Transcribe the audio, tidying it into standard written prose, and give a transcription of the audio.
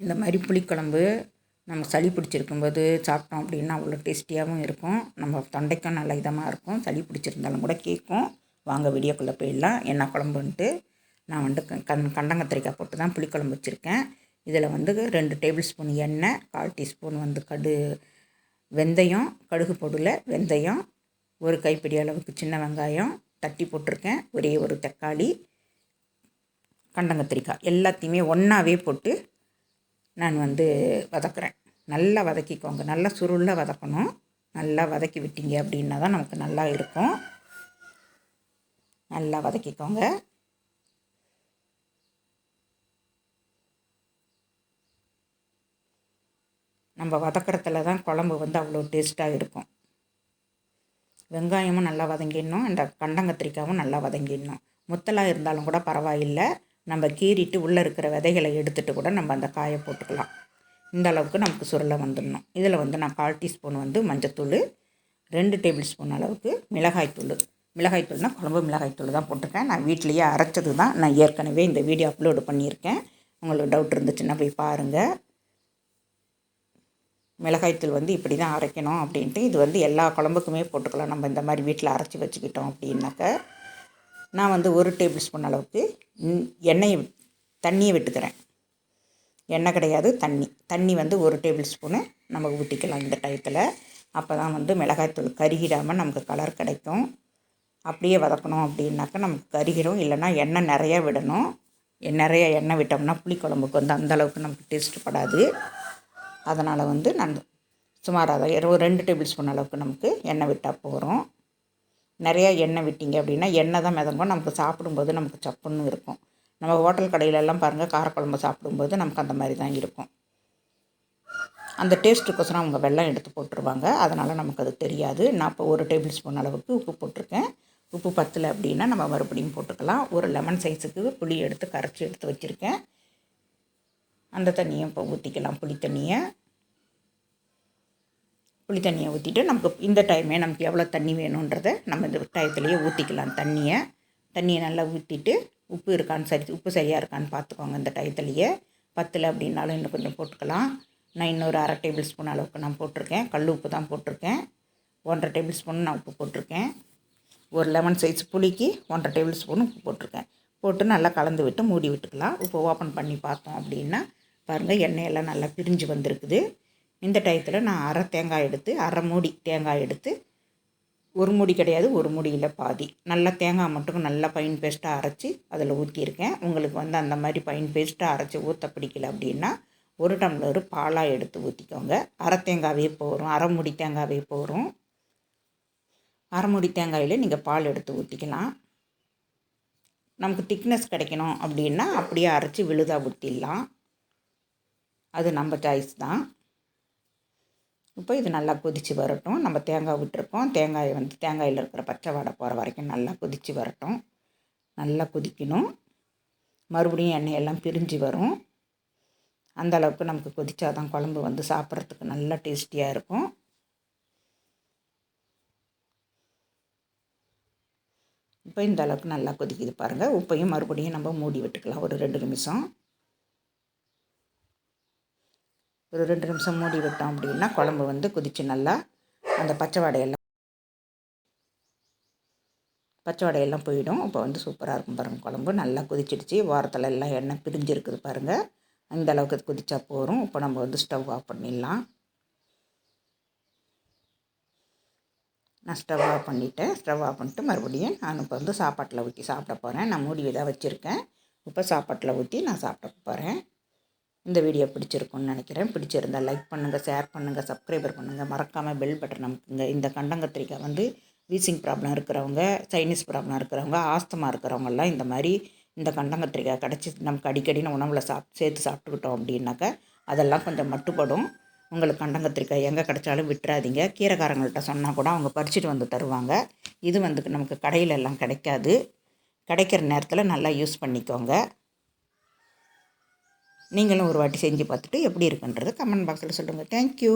இந்த மாதிரி புளிக்குழம்பு நம்ம சளி பிடிச்சிருக்கும்போது சாப்பிட்டோம் அப்படின்னா அவ்வளோ டேஸ்டியாகவும் இருக்கும். நம்ம தொண்டைக்கும் நல்ல இதமாக இருக்கும். சளி பிடிச்சிருந்தாலும் கூட கேட்கும். வாங்க வீடியோக்குள்ளே போயிடலாம். என்ன குழம்புன்ட்டு நான் வந்து கண்டங்கத்திரிக்காய் போட்டு தான் புளிக்குழம்பு வச்சுருக்கேன். இதில் வந்து 2 டேபிள் ஸ்பூன் எண்ணெய், 1/4 டீஸ்பூன் வந்து வெந்தயம், கடுகு பொடியில் வெந்தயம், ஒரு கைப்பிடி அளவுக்கு சின்ன வெங்காயம் தட்டி போட்டிருக்கேன். ஒரே ஒரு தக்காளி, கண்டங்கத்திரிக்காய் எல்லாத்தையுமே ஒன்றாவே போட்டு நான் வந்து வதக்குறேன். நல்லா வதக்கிக்கோங்க. நல்லா சுருளாக வதக்கணும். நல்லா வதக்கி விட்டீங்க அப்படின்னா தான் நமக்கு நல்லா இருக்கும். நல்லா வதக்கிக்கோங்க. நம்ம வதக்கிறதுல தான் குழம்பு வந்து அவ்வளோ டேஸ்ட்டாக இருக்கும். வெங்காயமும் நல்லா வதங்கிடணும். இந்த கண்டங்கத்திரிக்காயும் நல்லா வதங்கிடணும். முத்தலாக இருந்தாலும் கூட பரவாயில்லை. நம்ம கீறிட்டு உள்ளே இருக்கிற விதைகளை எடுத்துகிட்டு கூட நம்ம அந்த காயை போட்டுக்கலாம். இந்த அளவுக்கு நமக்கு சுருளை வந்துடணும். இதில் வந்து நான் 1/4 டீஸ்பூன் வந்து மஞ்சத்தூள், 2 டேபிள் ஸ்பூன் அளவுக்கு மிளகாய்த்தூள்னால் குழம்பு மிளகாய்த்தூள் தான் போட்டிருக்கேன். நான் வீட்டிலையே அரைச்சது தான். நான் ஏற்கனவே இந்த வீடியோ அப்லோடு பண்ணியிருக்கேன். உங்களுக்கு டவுட் இருந்துச்சுன்னா போய் பாருங்கள். மிளகாய்த்தூள் வந்து இப்படி தான் அரைக்கணும் அப்படின்ட்டு. இது வந்து எல்லா குழம்புக்குமே போட்டுக்கலாம். நம்ம இந்த மாதிரி வீட்டில் அரைச்சி வச்சுக்கிட்டோம் அப்படின்னாக்க. நான் வந்து 1 டேபிள் ஸ்பூன் அளவுக்கு தண்ணியை விட்டுக்கிறேன். எண்ணெய் கிடையாது, தண்ணி வந்து 1 டேபிள் ஸ்பூனு நம்ம ஊற்றிக்கலாம் இந்த டயத்தில். அப்போ தான் வந்து மிளகாய்த்தூள் கருகிடாமல் நமக்கு கலர் கிடைக்கும். அப்படியே வதக்கணும் அப்படின்னாக்கா நமக்கு கருகிடும். இல்லைன்னா எண்ணெய் நிறையா விடணும். நிறைய எண்ணெய் விட்டோம்னா புளிக்குழம்புக்கு வந்து அந்தளவுக்கு நமக்கு டேஸ்ட்டு படாது. அதனால் வந்து நான் சுமாராக ஒரு 2 டேபிள் ஸ்பூன் அளவுக்கு நமக்கு எண்ணெய் விட்டால் போகிறோம். நிறையா எண்ணெய் விட்டிங்க அப்படின்னா எண்ணெய் தான் மிதங்கும். நமக்கு சாப்பிடும்போது நமக்கு சப்புன்னு இருக்கும். நம்ம ஹோட்டல் கடையிலெல்லாம் பாருங்கள், காரக்குழம்பு சாப்பிடும்போது நமக்கு அந்த மாதிரி தான் இருக்கும். அந்த டேஸ்ட்டுக்கோசரம் அவங்க வெல்லம் எடுத்து போட்டுருவாங்க. அதனால் நமக்கு அது தெரியாது. நான் இப்போ 1 டேபிள் ஸ்பூன் அளவுக்கு உப்பு போட்டிருக்கேன். உப்பு பத்தலை அப்படின்னா நம்ம மறுபடியும் போட்டுக்கலாம். ஒரு லெமன் சைஸுக்கு புளி எடுத்து கரைச்சி எடுத்து வச்சுருக்கேன். அந்த தண்ணியை இப்போ ஊற்றிக்கலாம். புளி தண்ணியை ஊற்றிட்டு நமக்கு இந்த டைமே நமக்கு எவ்வளோ தண்ணி வேணுன்றதை நம்ம இந்த டயத்துலேயே ஊற்றிக்கலாம். தண்ணியை நல்லா ஊற்றிட்டு உப்பு இருக்கான்னு உப்பு சரியாக இருக்கான்னு பார்த்துக்கோங்க. இந்த டயத்துலேயே பத்தலை அப்படின்னாலும் இன்னும் கொஞ்சம் போட்டுக்கலாம். நான் இன்னொரு 1/2 டேபிள் ஸ்பூன் அளவுக்கு நான் போட்டிருக்கேன். கல் உப்பு தான் போட்டிருக்கேன். 1/2 டேபிள் ஸ்பூன் நான் உப்பு போட்டிருக்கேன். ஒரு லெமன் சைஸ் புளிக்கு 1/2 டேபிள் ஸ்பூன் உப்பு போட்டிருக்கேன். போட்டு நல்லா கலந்து விட்டு மூடி விட்டுக்கலாம். உப்பு ஓப்பன் பண்ணி பார்த்தோம் அப்படின்னா பாருங்கள், எண்ணெயெல்லாம் நல்லா பிரிஞ்சு வந்திருக்குது. இந்த டயத்தில் நான் அரை மூடி தேங்காய் எடுத்து, ஒரு மூடி கிடையாது, ஒரு மூடியில் பாதி, நல்லா தேங்காய் மட்டும் நல்லா ஃபைன் பேஸ்ட்டாக அரைச்சி அதில் ஊற்றியிருக்கேன். உங்களுக்கு வந்து அந்த மாதிரி ஃபைன் பேஸ்ட்டாக அரைச்சி ஊற்ற பிடிக்கல அப்படின்னா 1 டம்ளர் பாலாக எடுத்து ஊற்றிக்கோங்க. அரை மூடி தேங்காவே போகிறோம். அரை மூடி தேங்காயில் நீங்கள் பால் எடுத்து ஊற்றிக்கலாம். நமக்கு திக்னஸ் கிடைக்கணும் அப்படின்னா அப்படியே அரைச்சி விழுதாக ஊற்றிடலாம். அது நம்ம சாய்ஸ் தான். இப்போ இது நல்லா கொதித்து வரட்டும். நம்ம தேங்காய் விட்டுருக்கோம். தேங்காயில் இருக்கிற பச்சை வாடை போகிற வரைக்கும் நல்லா கொதித்து வரட்டும். நல்லா கொதிக்கணும். மறுபடியும் எண்ணெயெல்லாம் பிரிஞ்சு வரும். அந்த அளவுக்கு நமக்கு கொதித்தா தான் குழம்பு வந்து சாப்பிட்றதுக்கு நல்லா டேஸ்டியாக இருக்கும். இப்போ இந்த அளவுக்கு நல்லா கொதிக்குது பாருங்கள். உப்பையும் மறுபடியும் நம்ம மூடி விட்டுக்கலாம். ஒரு 2 நிமிஷம் மூடி விட்டோம் அப்படின்னா குழம்பு வந்து கொதித்து நல்லா அந்த பச்சை வடையெல்லாம் போயிடும். இப்போ வந்து சூப்பராக இருக்கும் பாருங்கள். குழம்பு நல்லா கொதிச்சிடுச்சு. வாரத்தில் எல்லாம் எண்ணெய் பிரிஞ்சிருக்குது பாருங்கள். அந்த அளவுக்கு கொதிச்சா போகிறோம். இப்போ நம்ம வந்து ஸ்டவ் ஆஃப் பண்ணிடலாம். நான் ஸ்டவ் ஆஃப் பண்ணிவிட்டேன். ஸ்டவ் ஆஃப் பண்ணிட்டு மறுபடியும் நான் இப்போ வந்து சாப்பாட்டில் ஊற்றி சாப்பிட போகிறேன். நான் மூடி தான் வச்சுருக்கேன். இப்போ சாப்பாட்டில் ஊற்றி நான் சாப்பிட போகிறேன். இந்த வீடியோ பிடிச்சிருக்குன்னு நினைக்கிறேன். பிடிச்சிருந்தால் லைக் பண்ணுங்கள், ஷேர் பண்ணுங்கள், சப்ஸ்கிரைபர் பண்ணுங்கள். மறக்காமல் பெல் பட்டன் அமுக்குங்க. இந்த கண்டங்கத்திரிக்காய் வந்து வீசிங் ப்ராப்ளம் இருக்கிறவங்க, சைனீஸ் ப்ராப்ளம் இருக்கிறவங்க, ஆஸ்துமா இருக்கிறவங்கெல்லாம் இந்த மாதிரி இந்த கண்டங்கத்திரிக்காய் கிடச்சி நமக்கு அடிக்கடின்னு உணவில் சேர்த்து சாப்பிட்டுக்கிட்டோம் அப்படின்னாக்கா அதெல்லாம் கொஞ்சம் மட்டுப்படும். உங்களுக்கு கண்டங்கத்திரிக்காய் எங்கே கிடைச்சாலும் விட்டுறாதீங்க. கீரைக்காரங்கள்ட்ட சொன்னால் கூட அவங்க பறிச்சுட்டு வந்து தருவாங்க. இது வந்து நமக்கு கடையிலெல்லாம் கிடைக்காது. கிடைக்கிற நேரத்தில் நல்லா யூஸ் பண்ணிக்கோங்க. நீங்களும் ஒரு வாட்டி செஞ்சு பார்த்துட்டு எப்படி இருக்குன்றது கமெண்ட் பாக்ஸில் சொல்லுங்கள். தேங்க்யூ.